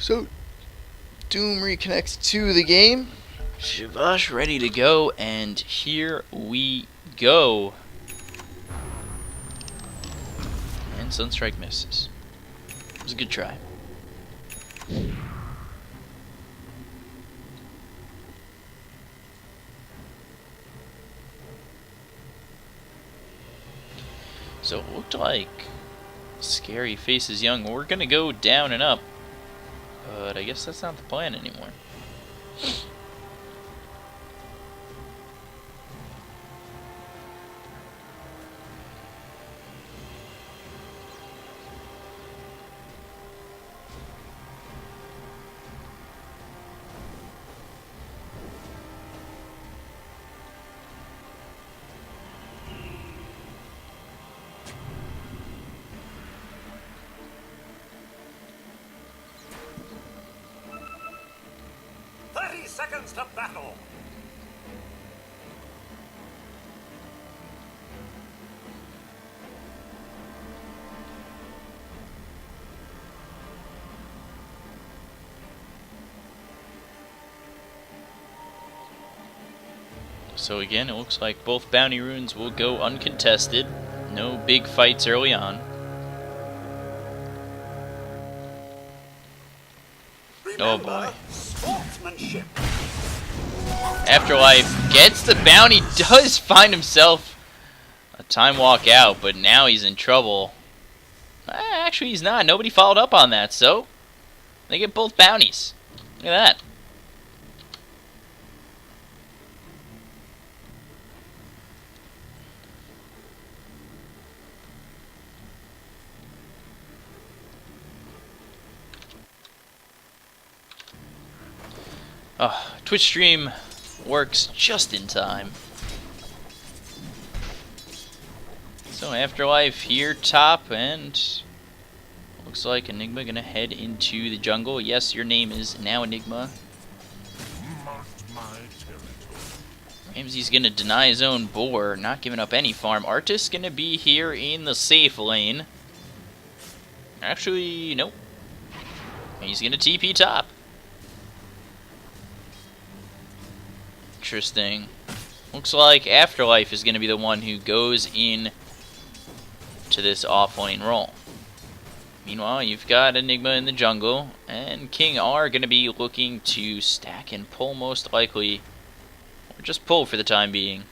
So, Doom reconnects to the game. Shivash ready to go, and here we go. And Sunstrike misses. It was a good try. So it looked like Scary Faces Young. We're gonna go down and up, but I guess that's not the plan anymore. Seconds to battle. So again, it looks like both bounty runes will go uncontested. No big fights early on. Oh boy. Sportsmanship. Afterlife gets the bounty, does find himself a time walk out, but now he's in trouble. Actually, he's not. Nobody followed up on that, so they get both bounties. Look at that. Twitch stream works just in time. So Afterlife here top, and looks like Enigma gonna head into the jungle. Yes, your name is now Enigma. Ramsey's gonna deny his own boar, not giving up any farm. Artist gonna be here in the safe lane. Actually, nope. He's gonna TP top. Interesting. Looks like Afterlife is going to be the one who goes in to this offlane role. Meanwhile, you've got Enigma in the jungle, and King are going to be looking to stack and pull most likely, or just pull for the time being.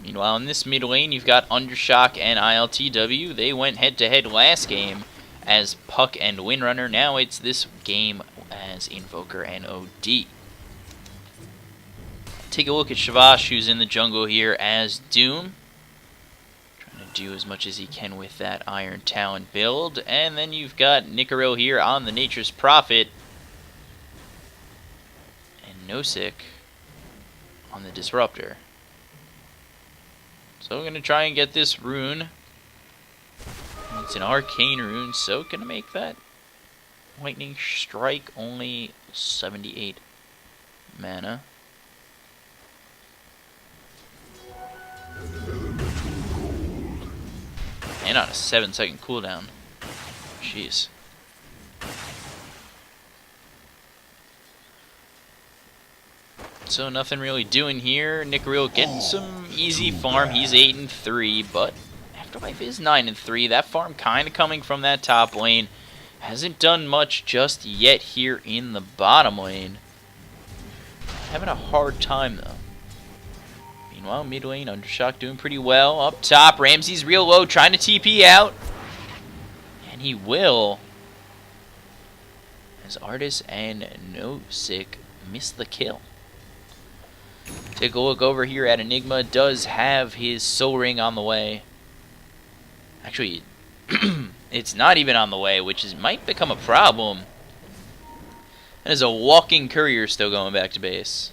Meanwhile, in this mid lane, you've got Undershock and ILTW. They went head-to-head last game as Puck and Windrunner. Now it's this game as Invoker and OD. Take a look at Shivash, who's in the jungle here as Doom. Trying to do as much as he can with that Iron Talon build. And then you've got Nicoril here on the Nature's Prophet. And Nosik on the Disruptor. So we're going to try and get this rune. It's an arcane rune, so going to make that lightning strike only 78 mana. And on a 7-second cooldown. Jeez. So nothing really doing here. Nicoril getting some easy farm. He's 8-3, but Afterlife is 9-3. That farm kind of coming from that top lane. Hasn't done much just yet here in the bottom lane. Having a hard time though. Meanwhile, mid lane, Undershock doing pretty well. Up top, Ramsey's real low, trying to TP out. And he will. As Artis and Nosik miss the kill. Take a look over here at Enigma. Does have his soul ring on the way. Actually, it's not even on the way, which might become a problem. That is a walking courier still going back to base.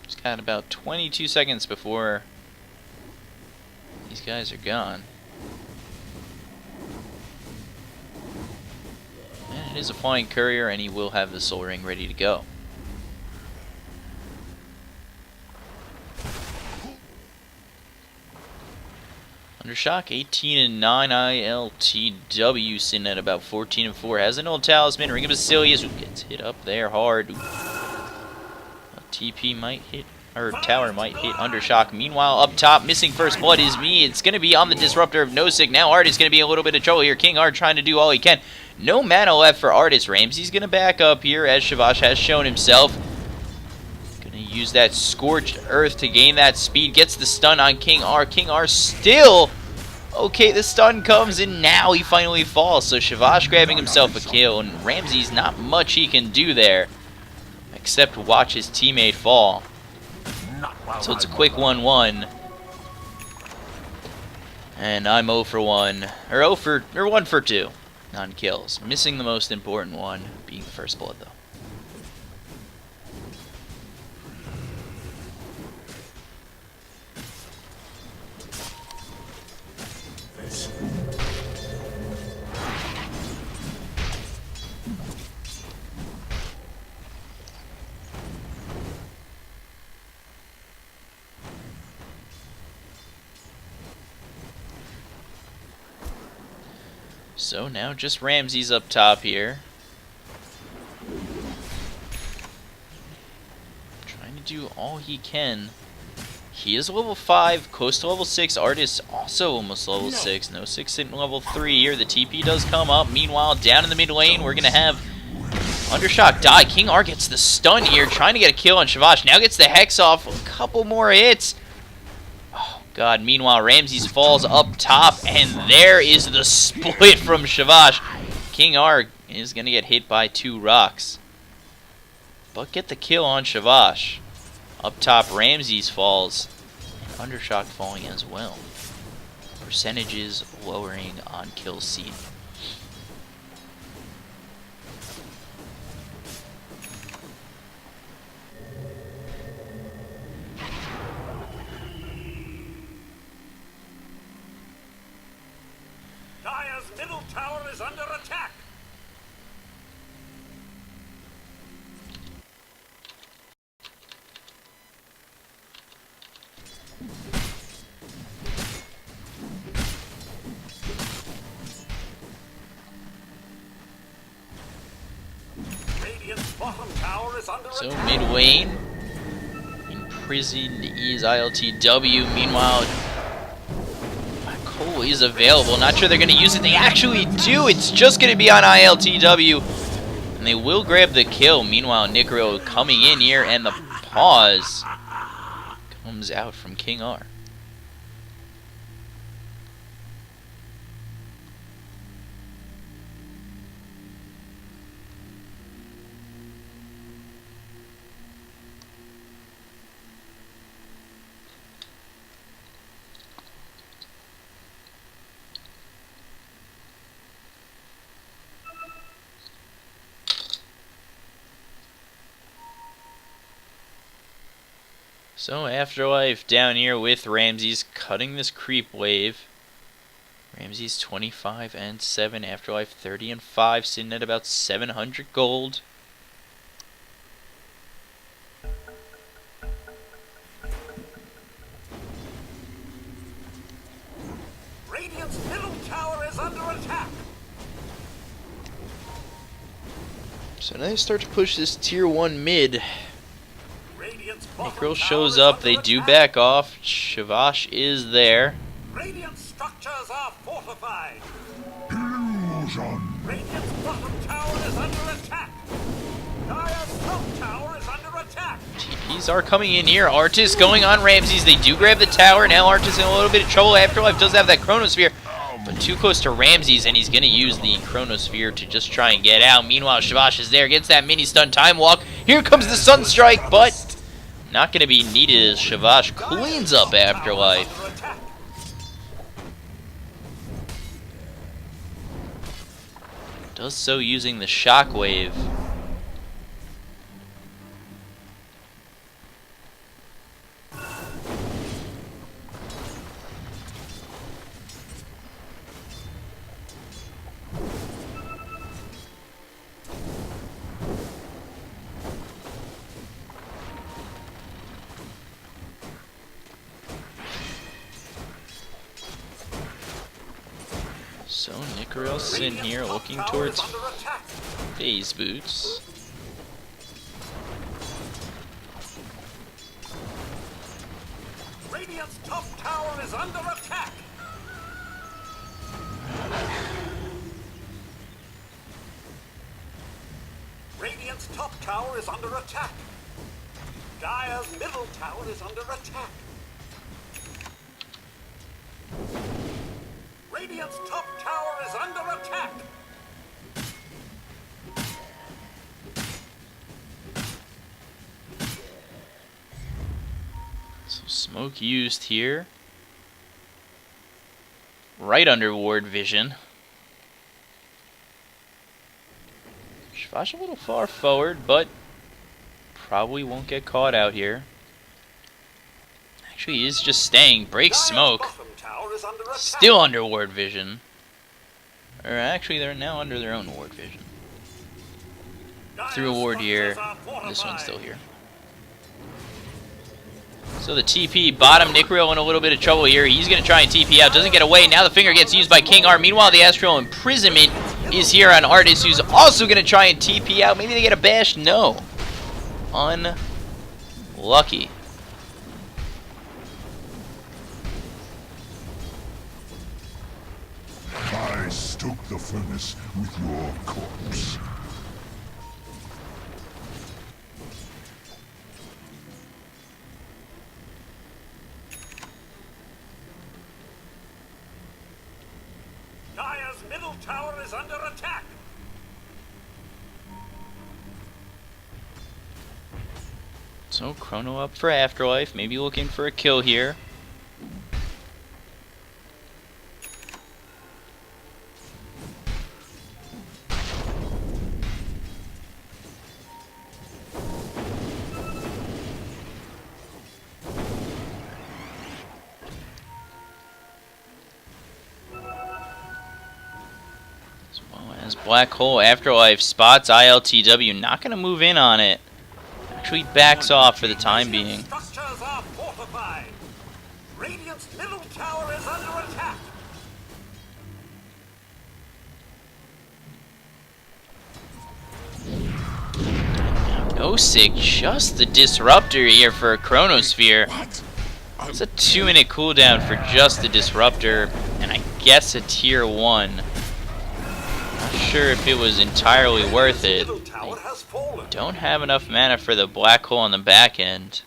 Just got about 22 seconds before these guys are gone. is a flying courier, and he will have the soul ring ready to go. Undershock 18-9 ILTW, sitting at about 14-4. Has an old talisman. Ring of Basilius, who gets hit up there hard. A TP might hit, or tower might hit Undershock. Meanwhile, up top, missing first blood is me. It's going to be on the Disruptor of Nosig. Now Art is going to be a little bit of trouble here. King Art trying to do all he can. No mana left for Artist. Ramsey's going to back up here, as SFZYOUNG has shown himself. Going to use that Scorched Earth to gain that speed. Gets the stun on King R. King R still... Okay, the stun comes, and now he finally falls. So SFZYOUNG grabbing himself a kill, and Ramsey's not much he can do there, except watch his teammate fall. So it's a quick 1-1. And I'm 0 for 1. Or 1 for 2 on kills. Missing the most important one, being the first blood, though. So now just Ramsey's up top here. Trying to do all he can. He is level 5, close to level 6. Artist also almost level 6. No 6 in level 3 here. The TP does come up. Meanwhile, down in the mid lane, we're going to have Undershock die. King R gets the stun here, trying to get a kill on SFZYOUNG. Now gets the Hex off. A couple more hits. God, meanwhile, Ramses falls up top, and there is the split from SFZYOUNG. King R is going to get hit by 2 rocks, but get the kill on SFZYOUNG. Up top, Ramses falls, and Undershock falling as well. Percentages lowering on kill seed. Middle tower is under attack. Radiant's bottom tower is under so attack. Mid lane, imprisoned is ILTW. Meanwhile, Cole is available. Not sure they're going to use it. They actually do. It's just going to be on ILTW. And they will grab the kill. Meanwhile, Necro coming in here, and the pause comes out from King R. So Afterlife down here with Ramses cutting this creep wave. Ramses 25-7, Afterlife 30-5, sitting at about 700 gold. Radiant's middle tower is under attack. So now they start to push this tier 1 mid. Necro Necro shows up, they do back off. SFZYOUNG is there. Radiant structures are fortified. Illusion. Radiant's bottom tower is under attack. Dire's top tower is under attack. TPs are coming in here. Artist going on Ramses. They do grab the tower. Now Artist in a little bit of trouble. Afterlife does have that Chronosphere, but too close to Ramses, and he's going to use the Chronosphere to just try and get out. Meanwhile, SFZYOUNG is there, gets that mini stun time walk. Here comes the Sunstrike, but not going to be needed as SFZYOUNG cleans up Afterlife. Does so using the Shockwave. So Nickreal Sin here looking towards phase boots. Radiant's top tower is under attack. Radiant's top tower is under attack. Dire's middle tower is under attack. Radiant's top tower is under attack. So smoke used here. Right under ward vision. SFZYOUNG a little far forward, but probably won't get caught out here. Actually, he is just staying. Breaks smoke. Still under ward vision. Or actually, they're now under their own ward vision. Through a ward here. This one's still here. So the TP, bottom Nickreal in a little bit of trouble here. He's going to try and TP out. Doesn't get away. Now the finger gets used by King Art. Meanwhile, the Astral Imprisonment is here on Artist, who's also going to try and TP out. Maybe they get a bash? No. Unlucky. I stoke the furnace with your corpse. Dire's middle tower is under attack. So Chrono up for Afterlife. Maybe looking for a kill here. As Black Hole Afterlife spots ILTW, not going to move in on it. Actually backs off for the time being. Structures are fortified. Radiant's middle tower is under attack. No sick, just the Disruptor here for a Chronosphere. It's a 2-minute cooldown for just the Disruptor, and I guess a tier 1. Not sure if it was entirely worth it. They don't have enough mana for the Black Hole on the back end.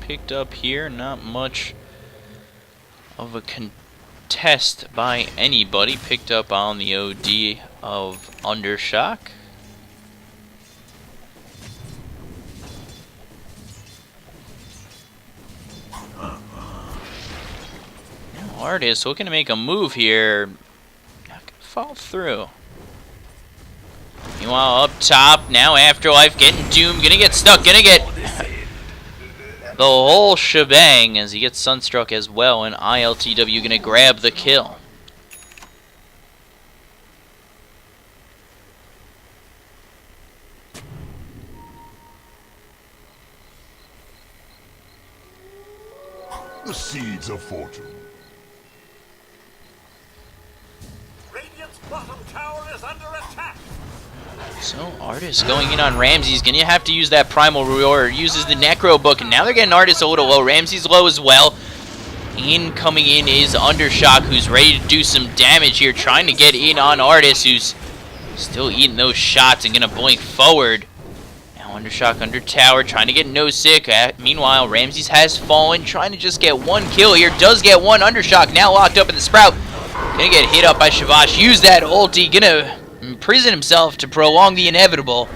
Picked up here, not much of a contest by anybody. Picked up on the OD of Undershock. Now Artist looking to make a move here. Not gonna fall through. Meanwhile, up top, now Afterlife getting doomed, gonna get stuck, gonna get the whole shebang as he gets Sunstruck as well, and ILTW gonna grab the kill. The seeds of fortune. Radiant's bottom tower is under attack. So Artist going in on Ramsey's gonna have to use that Primal Roar. Uses the Necro Book, and now they're getting Artist a little low. Ramsey's low as well. Coming in is Undershock, who's ready to do some damage here, trying to get in on Artist, who's still eating those shots and gonna blink forward. Now Undershock under tower, trying to get no sick. Meanwhile, Ramsey's has fallen, trying to just get one kill here. Does get one. Undershock now locked up in the Sprout. Gonna get hit up by SFZYOUNG. Use that ulti. Gonna imprison himself to prolong the inevitable.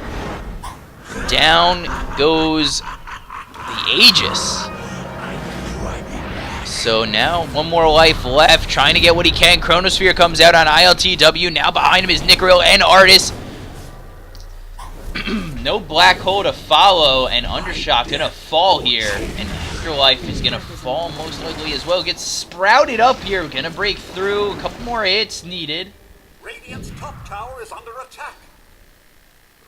Down goes the Aegis. So now, one more life left, trying to get what he can. Chronosphere comes out on ILTW. Now behind him is Nickreal and Artis. No black hole to follow, and Undershock gonna fall here. And Afterlife is gonna fall most likely as well. Gets sprouted up here, gonna break through. A couple more hits needed. Radiant's top tower is under attack.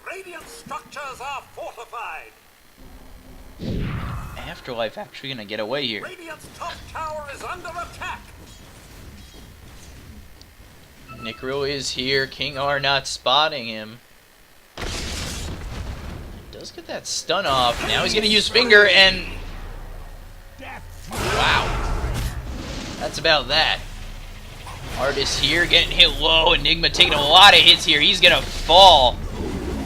Radiant structures are fortified. Afterlife actually gonna get away here. Radiant's top tower is under attack. Nickreal is here. King R not spotting him. Does get that stun off. Now he's gonna use finger and wow. That's about that. Artis here getting hit low. Enigma taking a lot of hits here. He's gonna fall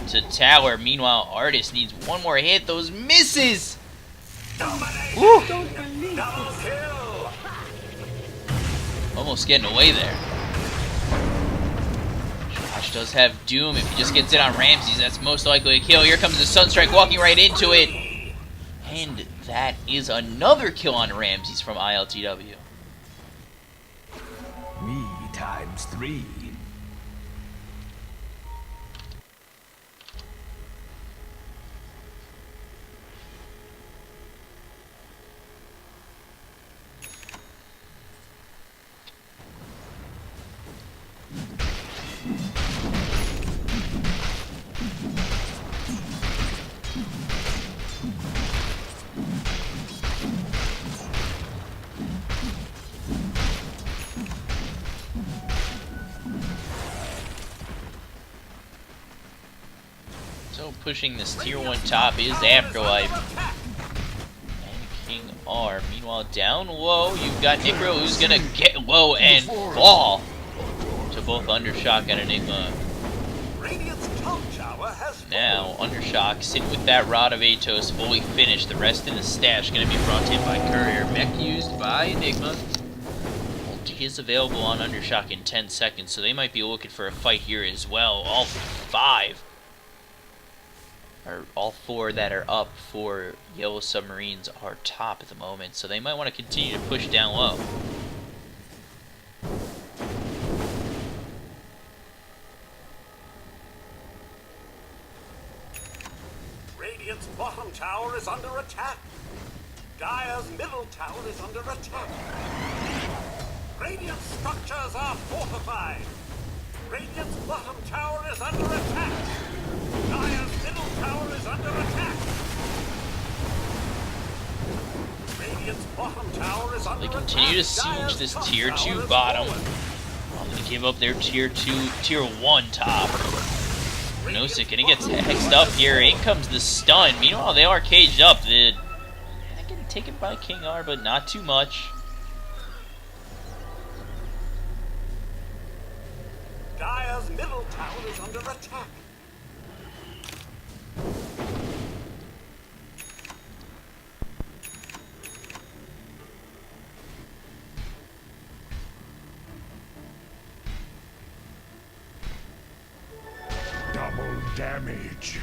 to tower. Meanwhile, Artis needs one more hit. Those misses. Woo. Double kill. Almost getting away there. Josh does have Doom. If he just gets it on Ramses, that's most likely a kill. Here comes the Sunstrike walking right into it. And that is another kill on Ramses from ILTW. Me times 3. So pushing this tier 1 top is Afterlife and King R. Meanwhile, down low, you've got Nickreal who's gonna get low and fall to both Undershock and Enigma. Radiant's top tower has Now, Undershock sitting with that Rod of Atos fully finished. The rest in the stash gonna be brought in by Courier. Mech used by Enigma. Ulti is available on Undershock in 10 seconds, so they might be looking for a fight here as well. All 5. Or all 4 that are up for Yellow Submarines are top at the moment, so they might want to continue to push down low. Radiant's bottom tower is under attack. Dire's middle tower is under attack. Radiant structures are fortified. Radiant's bottom tower is under attack. Dire's middle tower is under attack. Radiant's bottom tower is under They attack. continue to siege this tier 2 bottom. I'm going to give up their tier 1 top. Nosik gonna get hexed up here. In comes the stun. Meanwhile, they are caged up. They're getting taken by King R, but not too much. Dire's middle tower is under attack. Double damage.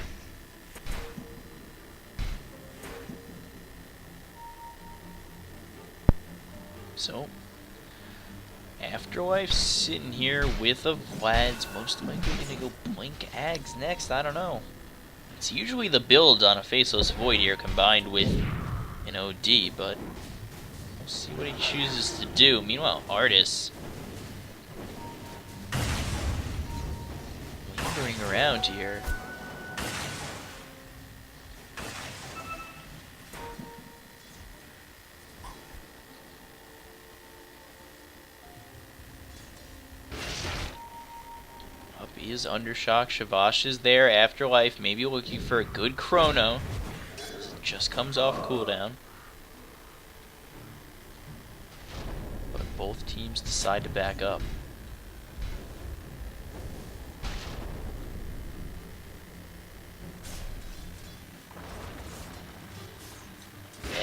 So, Afterlife sitting here with a Vlad's most likely gonna go blink Ags next. I don't know. It's usually the build on a Faceless Void here combined with an OD, but we'll see what he chooses to do. Meanwhile, Artis lingering around here. Up is Undershock. Shavash is there. Afterlife maybe looking for a good chrono. It just comes off cooldown. But both teams decide to back up.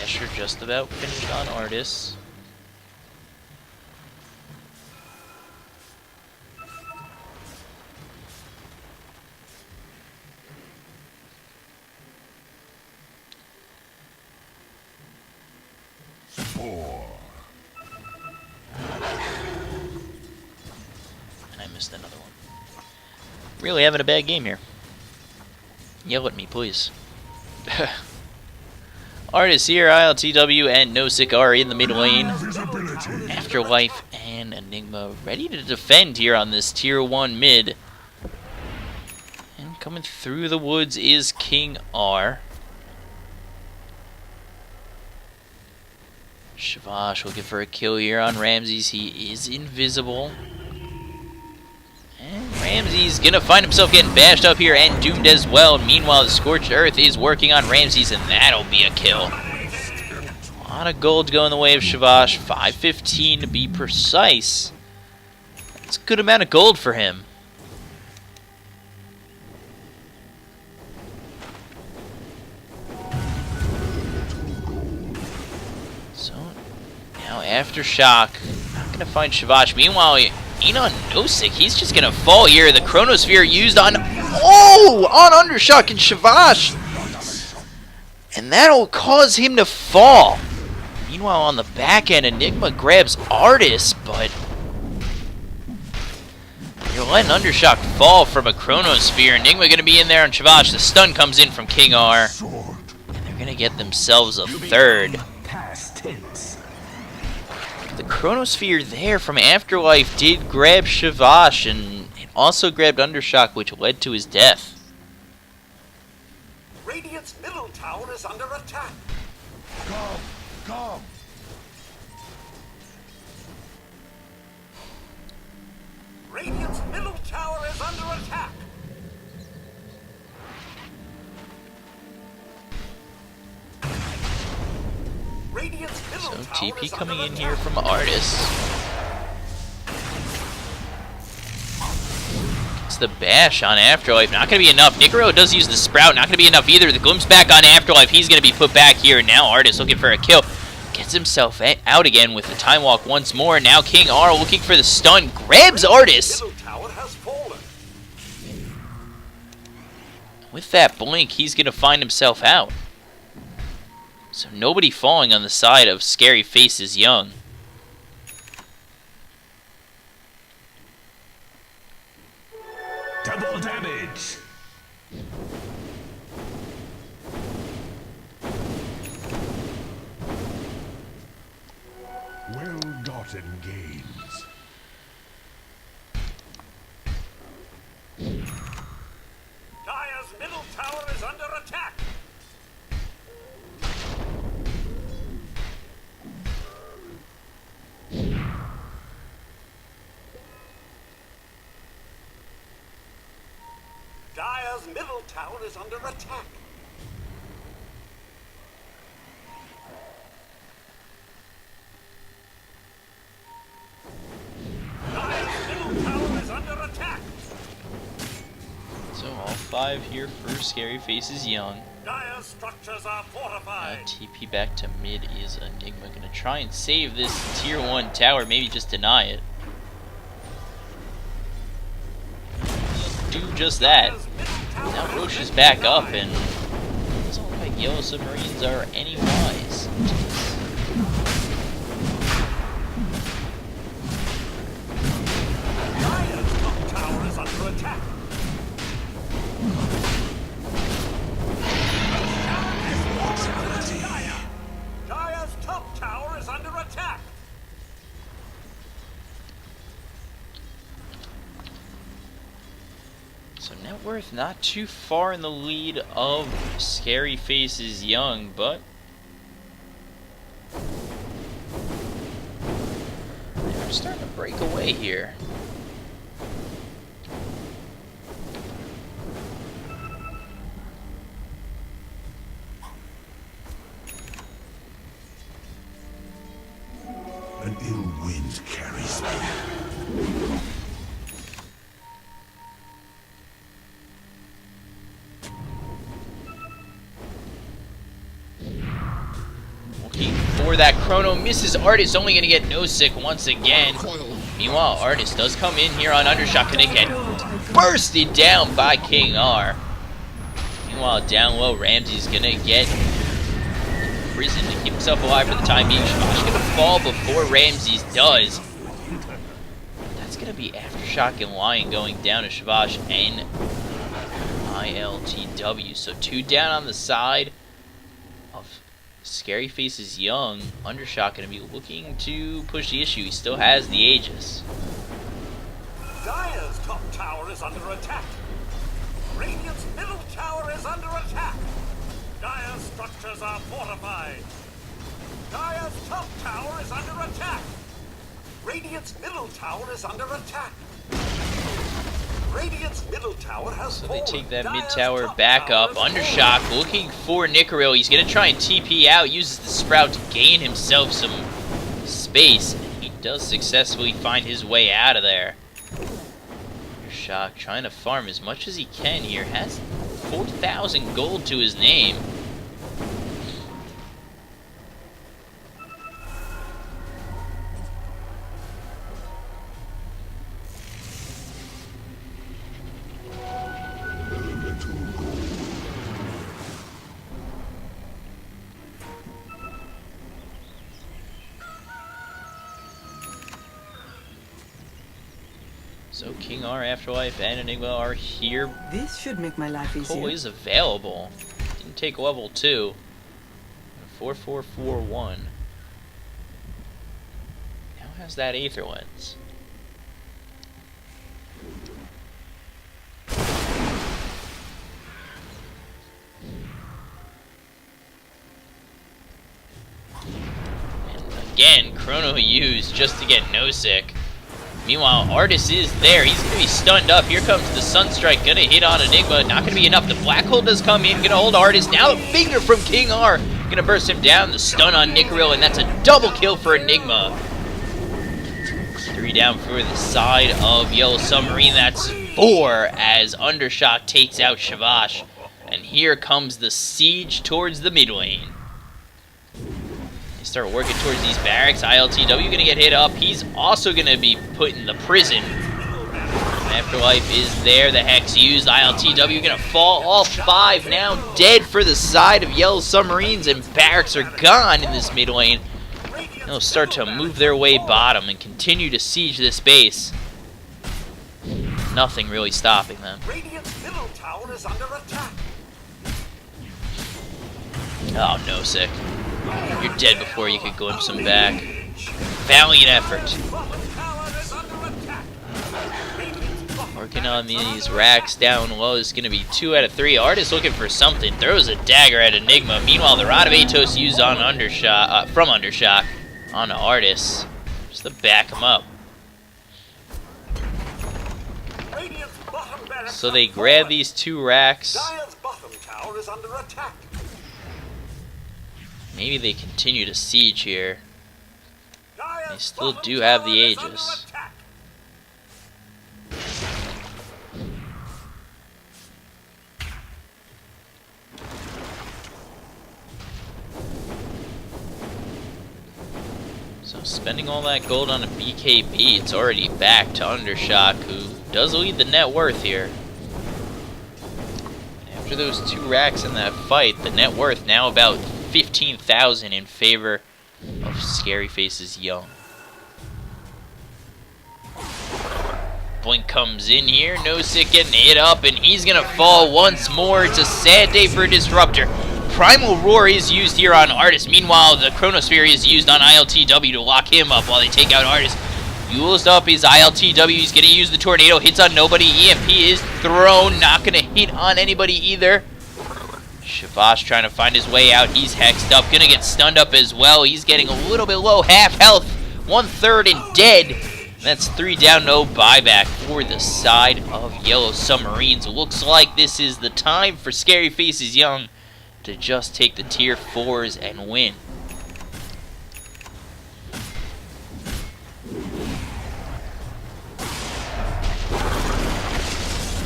Asher just about finished on Artis. Really having a bad game here. Yell at me, please. Artists here, ILTW and Nosik are in the mid lane. Afterlife and Enigma ready to defend here on this tier 1 mid. And coming through the woods is King R. Shavash looking for a kill here on Ramses. He is invisible. And Ramses gonna find himself getting bashed up here and doomed as well. Meanwhile, the Scorched Earth is working on Ramses, and that'll be a kill. A lot of gold going the way of Shavash. 515 to be precise. That's a good amount of gold for him. So, now Aftershock. Not gonna find Shavash. Meanwhile, on Nosik, he's just gonna fall here. The Chronosphere used on Undershock and Shavash, and that'll cause him to fall. Meanwhile, on the back end, Enigma grabs Artis, but you're letting Undershock fall from a Chronosphere. Enigma gonna be in there on Shavash. The stun comes in from King R, and they're gonna get themselves a third. Past tense. The Chronosphere there from Afterlife did grab Shavash, and it also grabbed Undershock, which led to his death. Radiant's middle tower is under attack. Come. Radiant's middle tower is under attack. Radiant's middle So tower TP is coming under in here attack. from Artis. It's the bash on Afterlife. Not going to be enough. Nicaro does use the Sprout. Not going to be enough either. The Glimpse back on Afterlife. He's going to be put back here. Now Artis looking for a kill. Gets himself out again with the Time Walk once more. Now King R looking for the stun. Grabs Artis. Middle tower has fallen. With that blink, he's going to find himself out. So nobody falling on the side of Scary Faces Young. Double damage. Well-gotten gains. Dire's middle tower is under attack. Dire's middle tower is under attack. Dire's middle tower is under attack. So all 5 here for Scary Faces Young. Dire's structures are fortified. TP back to mid is Enigma. Gonna try and save this tier 1 tower, maybe just deny it. Do just that. Now Roche is back up, and it doesn't look like Yellow Submarines are any wise. Dire's top tower is under attack. Dire's top tower is under attack. So net worth not too far in the lead of Scary Faces Young, but they're starting to break away here. An ill wind carries me. Looking for that Chrono, misses Artis, only going to get Nosik once again. Meanwhile, Artis does come in here on Undershock, going to get bursted down by King R. Meanwhile, down low, Ramsey's going to get imprisoned to keep himself alive for the time being. Shavash going to fall before Ramses does. That's going going to be Aftershock and Lion going down to Shavash and ILTW. So 2 down on the side of Scary Faces Young. Undershock going to be looking to push the issue. He still has the Aegis. Dire's top tower is under attack. Radiant's middle tower is under attack. Dire's structures are fortified. Dire's top tower is under attack. Radiant's middle tower is under attack. Radiant's middle tower has So they fallen. take that mid Dire's tower top back tower up. is Undershock fallen. looking for Nicaril. He's going to try and TP out. Uses the Sprout to gain himself some space. And he does successfully find his way out of there. Undershock trying to farm as much as he can here. Has 4,000 gold to his name. So King R, Afterlife, and Enigma are here. This should make my life Cole easier. is available. Didn't take level 2. 4441. Now has that Aether Lens. And again, Chrono used just to get no sick. Meanwhile, Artis is there. He's going to be stunned up. Here comes the Sunstrike. Going to hit on Enigma. Not going to be enough. The Black Hole does come in. Going to hold Artis. Now the finger from King R. Going to burst him down. The stun on Nicaril. And that's a double kill for Enigma. 3 down for the side of Yellow Submarine. That's 4 as Undershock takes out Shavash. And here comes the siege towards the mid lane. They start working towards these barracks. ILTW going to get hit up. He's also going to be put in the prison. Afterlife is there. The Hex used. ILTW going to fall. All 5 now dead for the side of Yellow Submarines. And barracks are gone in this mid lane. They'll start to move their way bottom and continue to siege this base. Nothing really stopping them. Radiant's middle tower is under attack. Oh, no, sick. You're dead before you could glimpse him back. Valiant effort. Bottom tower is under attack. Radiant's bottom Working on these racks down low is going to be 2 out of 3. Artist looking for something. Throws a dagger at Enigma. Meanwhile, the Rod of Atos used on Undershock, from Undershock on Artist. Just to back him up. Radiant's bottom barracks So they are grab fallen. these 2 racks. Dire's bottom tower is under attack. Maybe they continue to siege here. Dire's They still bottom do have tower the is under Aegis. attack. So spending all that gold on a BKB, it's already back to Undershock, who does lead the net worth here. After those 2 racks in that fight, the net worth now about 15,000 in favor of Scary Faces Young. Blink comes in here, no sick getting hit up, and he's gonna fall once more. It's a sad day for Disruptor. Primal Roar is used here on Artis. Meanwhile, the Chronosphere is used on ILTW to lock him up while they take out Artis. Used up his ILTW. He's going to use the Tornado. Hits on nobody. EMP is thrown. Not going to hit on anybody either. Shavash trying to find his way out. He's hexed up. Going to get stunned up as well. He's getting a little bit low. Half health. 1/3 and dead. That's 3 down. No buyback for the side of Yellow Submarines. Looks like this is the time for Scary Faces Young to just take the tier 4s and win.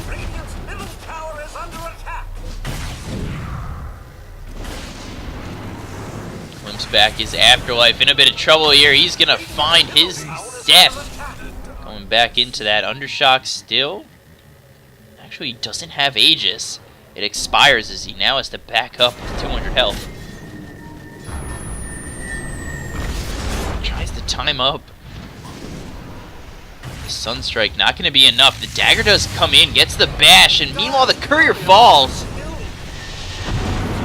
Radiant's middle tower is under attack. Glimpse back his Afterlife in a bit of trouble here. He's gonna find his death. Going back into that Undershock still. Actually, he doesn't have Aegis. It expires as he now has to back up with 200 health. Tries to time up Sunstrike not going to be enough. The dagger does come in, gets the bash, and meanwhile the courier falls.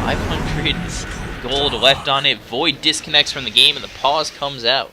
500 gold left on it. Void disconnects from the game, and the pause comes out.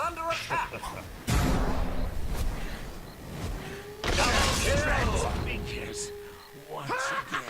under attack. Figures once again.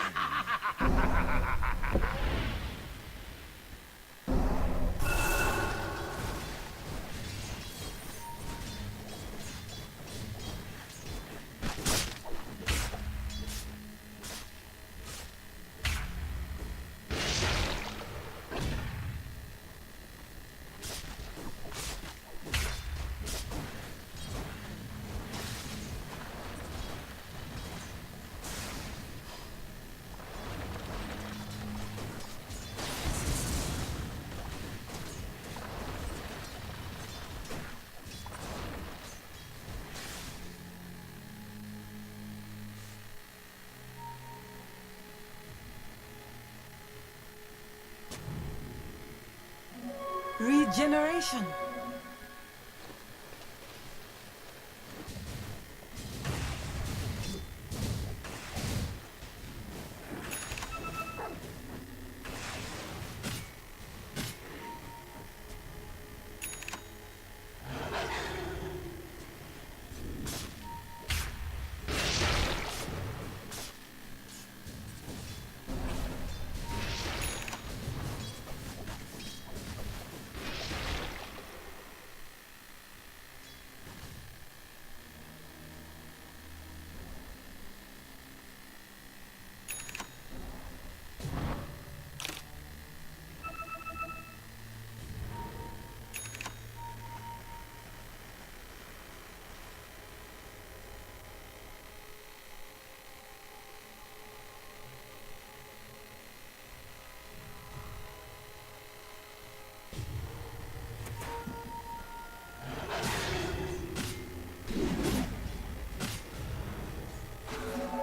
Regeneration.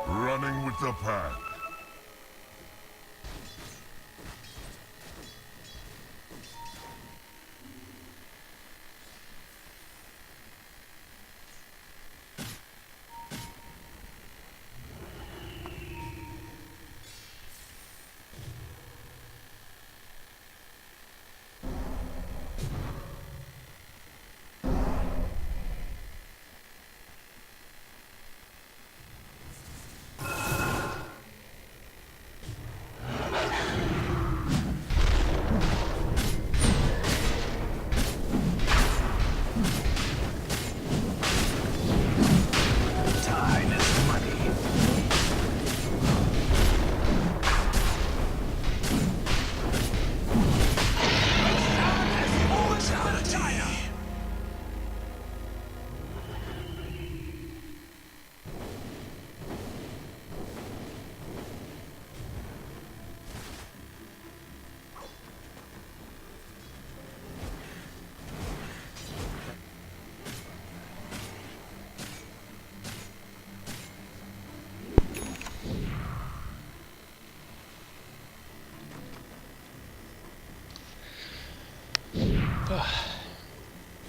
Running with the pack. Time is money.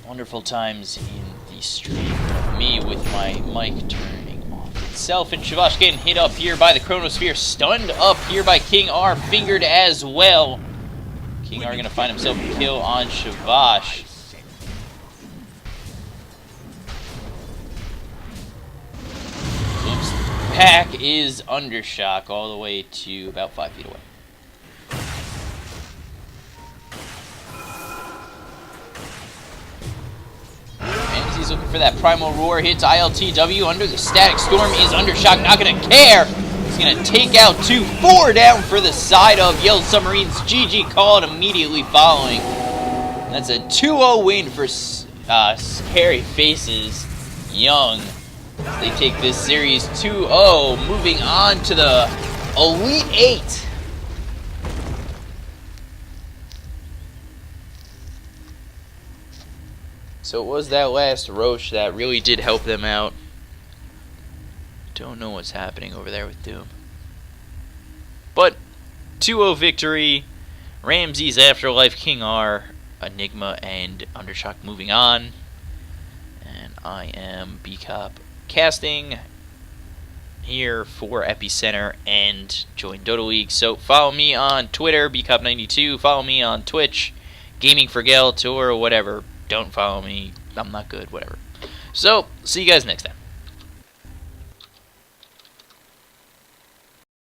Wonderful times in the stream. Me with my mic turning off itself, and Shavash getting hit up here by the Chronosphere, stunned up here by King R, fingered as well. King R gonna find himself a kill on Shavash. Oops. Pack is under shock all the way to about 5 feet away. He's looking for that Primal Roar, hits ILTW under the Static Storm, is under shock, not going to care. He's going to take out 2-4 down for the side of Yellow Submarines. GG called immediately following. That's a 2-0 win for Scary Faces Young. They take this series 2-0, moving on to the Elite 8. So it was that last Roche that really did help them out. Don't know what's happening over there with Doom. But 2-0 victory. Ramses Afterlife, King R, Enigma, and Undershock moving on. And I am BCop casting here for Epicenter and join Dota League. So follow me on Twitter, BCop92. Follow me on Twitch, Gaming for Gelt, or whatever. don't follow me, I'm not good, whatever. So, see you guys next time.